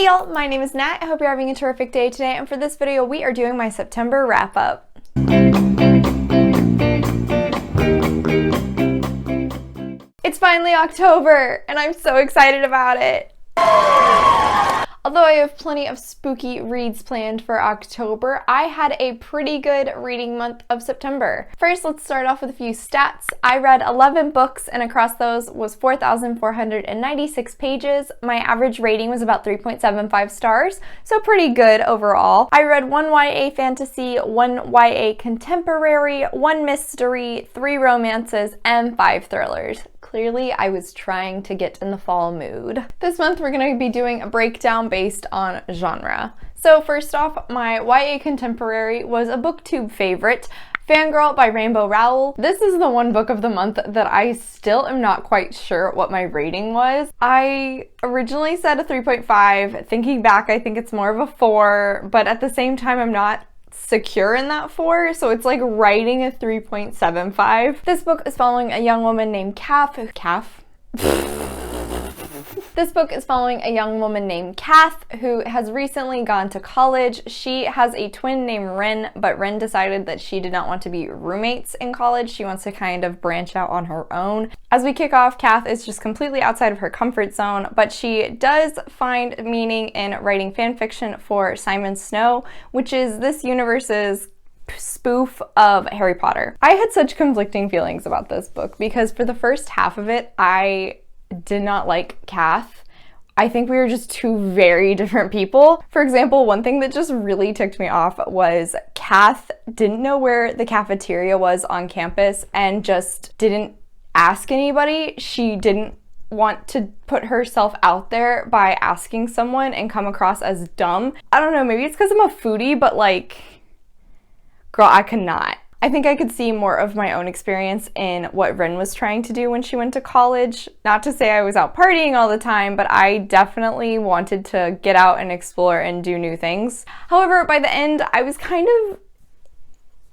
Hey y'all, my name is Nat. I hope you're having a terrific day today, and for this video we are doing my September wrap-up. It's finally October, and I'm so excited about it. Although I have plenty of spooky reads planned for October, I had a pretty good reading month of September. First, let's start off with a few stats. I read 11 books, and across those was 4,496 pages. My average rating was about 3.75 stars, so pretty good overall. I read 1 YA fantasy, 1 YA contemporary, 1 mystery, 3 romances, and 5 thrillers. Clearly, I was trying to get in the fall mood. This month, we're going to be doing a breakdown based on genre. So first off, my YA contemporary was a booktube favorite, Fangirl by Rainbow Rowell. This is the one book of the month that I still am not quite sure what my rating was. I originally said a 3.5. Thinking back, I think it's more of a 4, but at the same time, I'm not secure in that 4, so it's like writing a 3.75. This book is following a young woman named This book is following a young woman named Kath who has recently gone to college. She has a twin named Ren, but Ren decided that she did not want to be roommates in college. She wants to kind of branch out on her own. As we kick off, Kath is just completely outside of her comfort zone, but she does find meaning in writing fan fiction for Simon Snow, which is this universe's spoof of Harry Potter. I had such conflicting feelings about this book because for the first half of it, I did not like Kath. I think we were just two very different people. For example, one thing that just really ticked me off was Kath didn't know where the cafeteria was on campus and just didn't ask anybody. She didn't want to put herself out there by asking someone and come across as dumb. I don't know, maybe it's because I'm a foodie, but like, girl, I could not. I think I could see more of my own experience in what Ren was trying to do when she went to college. Not to say I was out partying all the time, but I definitely wanted to get out and explore and do new things. However, by the end, I was kind of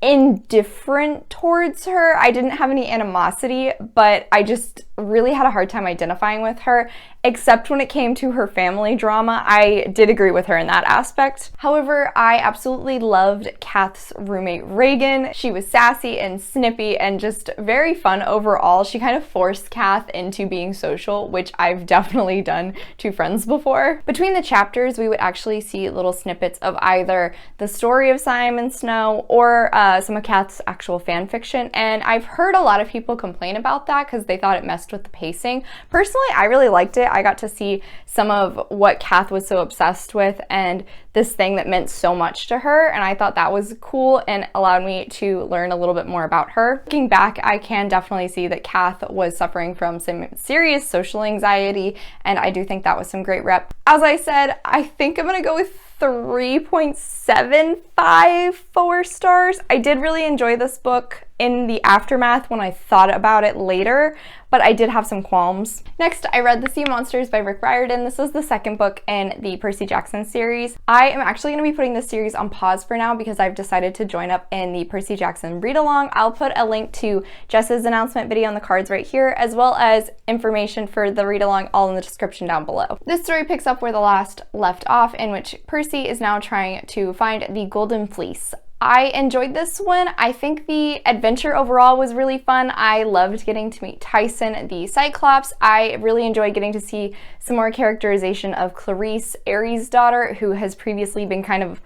indifferent towards her. I didn't have any animosity, but I just really had a hard time identifying with her, except when it came to her family drama. I did agree with her in that aspect. However, I absolutely loved Kath's roommate Reagan. She was sassy and snippy and just very fun overall. She kind of forced Kath into being social, which I've definitely done to friends before. Between the chapters, we would actually see little snippets of either the story of Simon Snow or some of Kath's actual fan fiction, and I've heard a lot of people complain about that because they thought it messed with the pacing. Personally, I really liked it. I got to see some of what Kath was so obsessed with and this thing that meant so much to her, and I thought that was cool and allowed me to learn a little bit more about her. Looking back, I can definitely see that Kath was suffering from some serious social anxiety, and I do think that was some great rep. As I said, I think I'm gonna go with 3.75 4 stars. I did really enjoy this book in the aftermath when I thought about it later, but I did have some qualms. Next, I read The Sea Monsters by Riordan. This is the second book in the Percy Jackson series. I am actually going to be putting this series on pause for now because I've decided to join up in the Percy Jackson read-along. I'll put a link to Jess's announcement video on the cards right here, as well as information for the read-along all in the description down below. This story picks up where the last left off, in which Percy is now trying to find the Golden Fleece. I enjoyed this one. I think the adventure overall was really fun. I loved getting to meet Tyson, the Cyclops. I really enjoyed getting to see some more characterization of Clarice, Ares' daughter, who has previously been kind of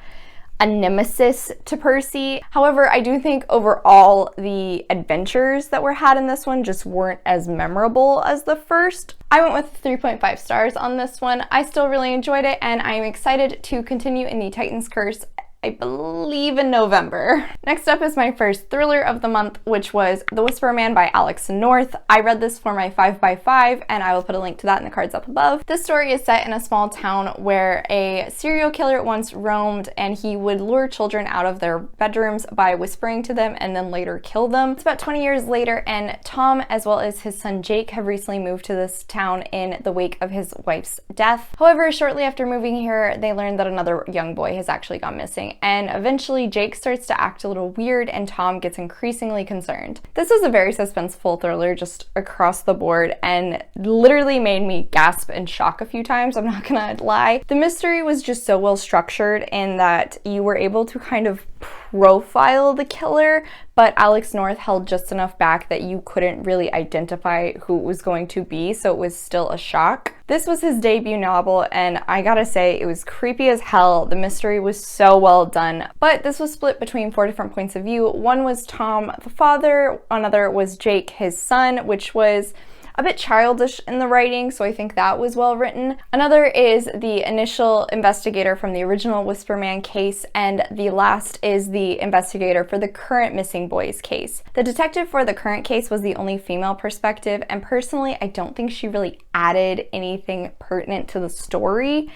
a nemesis to Percy. However, I do think overall the adventures that were had in this one just weren't as memorable as the first. I went with 3.5 stars on this one. I still really enjoyed it, and I'm excited to continue in the Titan's Curse, I believe, in November. Next up is my first thriller of the month, which was The Whisperer Man by Alex North. I read this for my 5x5, and I will put a link to that in the cards up above. This story is set in a small town where a serial killer once roamed, and he would lure children out of their bedrooms by whispering to them and then later kill them. It's about 20 years later, and Tom, as well as his son Jake, have recently moved to this town in the wake of his wife's death. However, shortly after moving here, they learned that another young boy has actually gone missing, happening, and eventually Jake starts to act a little weird and Tom gets increasingly concerned. This was a very suspenseful thriller just across the board and literally made me gasp and shock a few times, I'm not gonna lie. The mystery was just so well structured in that you were able to kind of profile the killer, but Alex North held just enough back that you couldn't really identify who it was going to be, so it was still a shock. This was his debut novel, and I gotta say, it was creepy as hell. The mystery was so well done, but this was split between 4 different points of view. One was Tom, the father, another was Jake, his son, which was a bit childish in the writing, so I think that was well written. Another is the initial investigator from the original Whisperman case, and the last is the investigator for the current missing boys case. The detective for the current case was the only female perspective, and personally, I don't think she really added anything pertinent to the story.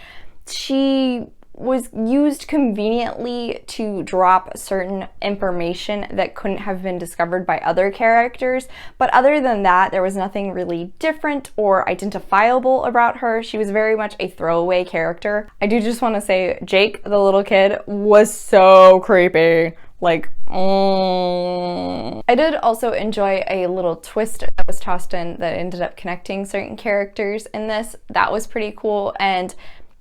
She was used conveniently to drop certain information that couldn't have been discovered by other characters, but other than that, there was nothing really different or identifiable about her. She was very much a throwaway character. I do just want to say Jake, the little kid, was so creepy. Like, I did also enjoy a little twist that was tossed in that ended up connecting certain characters in this. That was pretty cool, and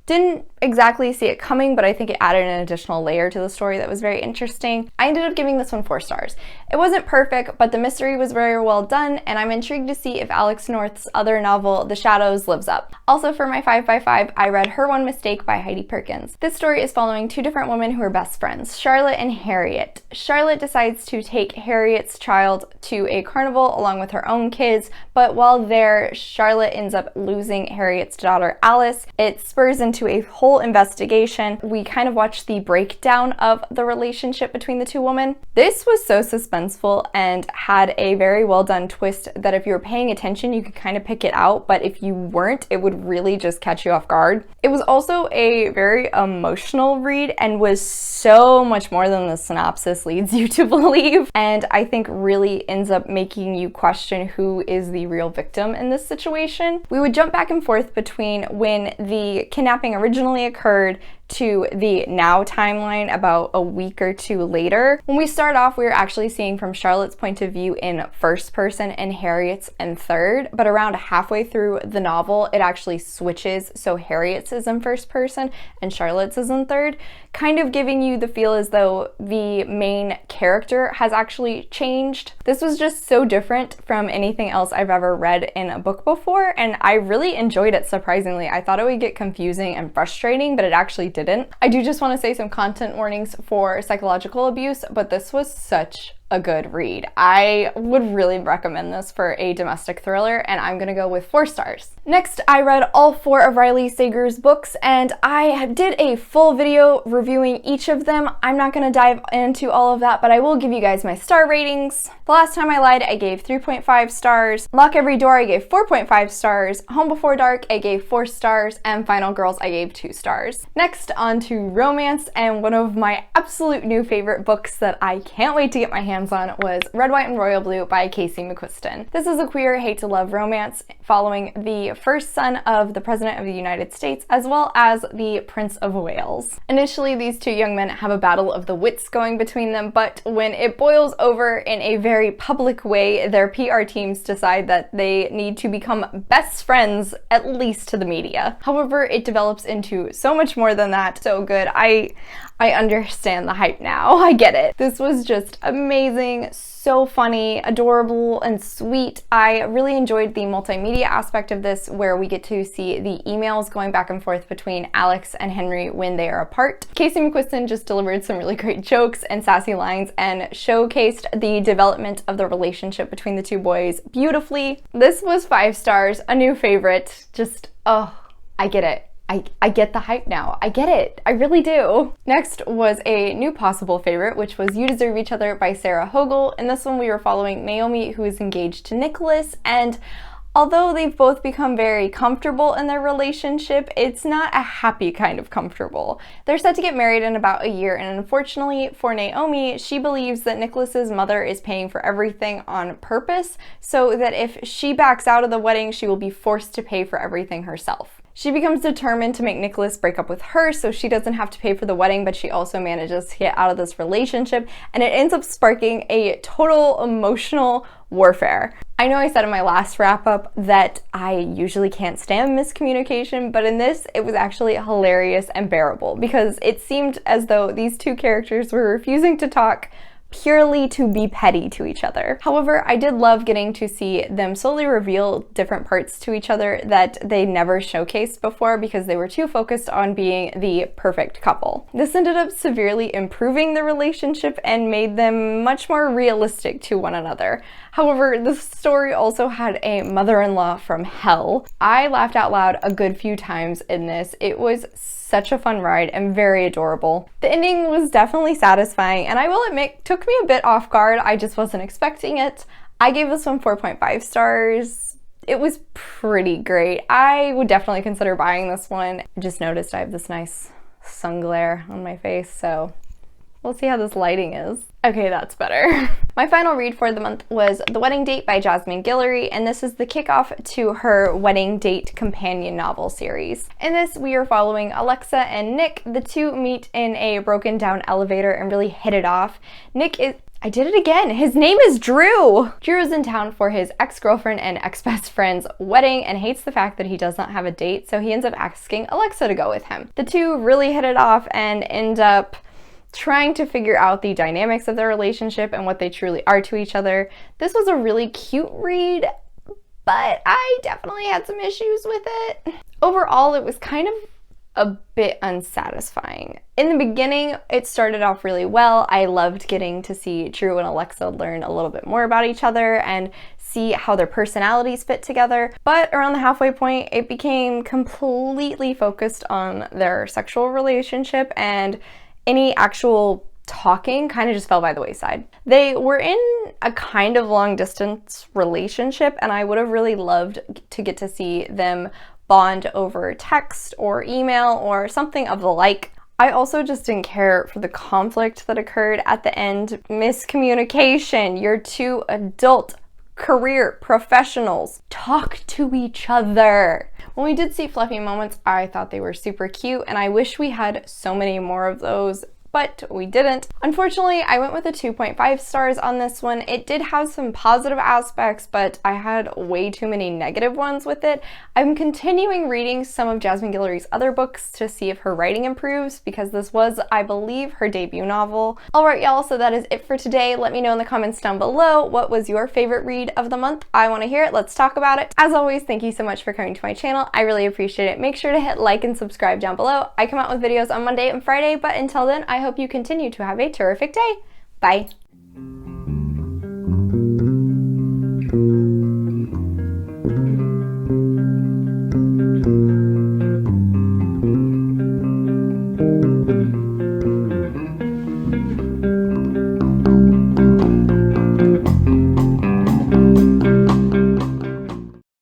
didn't exactly see it coming, but I think it added an additional layer to the story that was very interesting. I ended up giving this one 4 stars. It wasn't perfect, but the mystery was very well done, and I'm intrigued to see if Alex North's other novel, The Shadows, lives up. Also, for my 5x5, I read Her One Mistake by Heidi Perkins. This story is following 2 different women who are best friends, Charlotte and Harriet. Charlotte decides to take Harriet's child to a carnival along with her own kids, but while there, Charlotte ends up losing Harriet's daughter, Alice. It spurs into a whole investigation. We kind of watched the breakdown of the relationship between the 2 women. This was so suspenseful and had a very well done twist that if you were paying attention, you could kind of pick it out, but if you weren't, it would really just catch you off guard. It was also a very emotional read and was so much more than the synopsis leads you to believe, and I think really ends up making you question who is the real victim in this situation. We would jump back and forth between when the kidnapping originally occurred to the now timeline about a week or 2 later. When we start off, we were actually seeing from Charlotte's point of view in first person and Harriet's in third, but around halfway through the novel, it actually switches, so Harriet's is in first person and Charlotte's is in third, kind of giving you the feel as though the main character has actually changed. This was just so different from anything else I've ever read in a book before, and I really enjoyed it, surprisingly. I thought it would get confusing and frustrating, but it actually didn't. I do just want to say some content warnings for psychological abuse, but this was such a good read. I would really recommend this for a domestic thriller, and I'm gonna go with 4 stars. Next, I read all 4 of Riley Sager's books, and I did a full video reviewing each of them. I'm not gonna dive into all of that, but I will give you guys my star ratings. The Last Time I Lied, I gave 3.5 stars. Lock Every Door, I gave 4.5 stars. Home Before Dark, I gave 4 stars. And Final Girls, I gave 2 stars. Next, on to romance, and one of my absolute new favorite books that I can't wait to get my hands on was Red, White, and Royal Blue by Casey McQuiston. This is a queer hate-to-love romance following the first son of the President of the United States as well as the Prince of Wales. Initially, these 2 young men have a battle of the wits going between them, but when it boils over in a very public way, their PR teams decide that they need to become best friends, at least to the media. However, it develops into so much more than that. So good. I understand the hype now. I get it. This was just amazing, so funny, adorable, and sweet. I really enjoyed the multimedia aspect of this, where we get to see the emails going back and forth between Alex and Henry when they are apart. Casey McQuiston just delivered some really great jokes and sassy lines and showcased the development of the relationship between the 2 boys beautifully. This was 5 stars, a new favorite. Just, oh, I get it. I get the hype now. I get it. I really do. Next was a new possible favorite, which was You Deserve Each Other by Sarah Hogle. In this one, we were following Naomi, who is engaged to Nicholas, and although they've both become very comfortable in their relationship, it's not a happy kind of comfortable. They're set to get married in about a year, and unfortunately for Naomi, she believes that Nicholas's mother is paying for everything on purpose, so that if she backs out of the wedding, she will be forced to pay for everything herself. She becomes determined to make Nicholas break up with her so she doesn't have to pay for the wedding, but she also manages to get out of this relationship, and it ends up sparking a total emotional warfare. I know I said in my last wrap-up that I usually can't stand miscommunication, but in this, it was actually hilarious and bearable because it seemed as though these two characters were refusing to talk purely to be petty to each other. However, I did love getting to see them slowly reveal different parts to each other that they never showcased before because they were too focused on being the perfect couple. This ended up severely improving the relationship and made them much more realistic to one another. However, the story also had a mother-in-law from hell. I laughed out loud a good few times in this. It was such a fun ride and very adorable. The ending was definitely satisfying, and I will admit, took me a bit off guard. I just wasn't expecting it. I gave this one 4.5 stars. It was pretty great. I would definitely consider buying this one. I just noticed I have this nice sun glare on my face, so we'll see how this lighting is. Okay, that's better. My final read for the month was The Wedding Date by Jasmine Guillory, and this is the kickoff to her Wedding Date companion novel series. In this, we are following Alexa and Nick. The two meet in a broken down elevator and really hit it off. Nick is I did it again. His name is Drew. Drew is in town for his ex-girlfriend and ex-best friend's wedding and hates the fact that he does not have a date, so he ends up asking Alexa to go with him. The two really hit it off and end up trying to figure out the dynamics of their relationship and what they truly are to each other. This was a really cute read, but I definitely had some issues with it. Overall, it was kind of a bit unsatisfying. In the beginning, it started off really well. I loved getting to see Drew and Alexa learn a little bit more about each other and see how their personalities fit together. But around the halfway point, it became completely focused on their sexual relationship, and any actual talking kind of just fell by the wayside. They were in a kind of long distance relationship, and I would have really loved to get to see them bond over text or email or something of the like. I also just didn't care for the conflict that occurred at the end. Miscommunication. You're two adult career professionals. Talk to each other. When we did see fluffy moments, I thought they were super cute, and I wish we had so many more of those, but we didn't. Unfortunately, I went with a 2.5 stars on this one. It did have some positive aspects, but I had way too many negative ones with it. I'm continuing reading some of Jasmine Guillory's other books to see if her writing improves, because this was, I believe, her debut novel. Alright y'all, so that is it for today. Let me know in the comments down below what was your favorite read of the month. I want to hear it. Let's talk about it. As always, thank you so much for coming to my channel. I really appreciate it. Make sure to hit like and subscribe down below. I come out with videos on Monday and Friday, but until then, I hope you continue to have a terrific day. Bye. Thank you.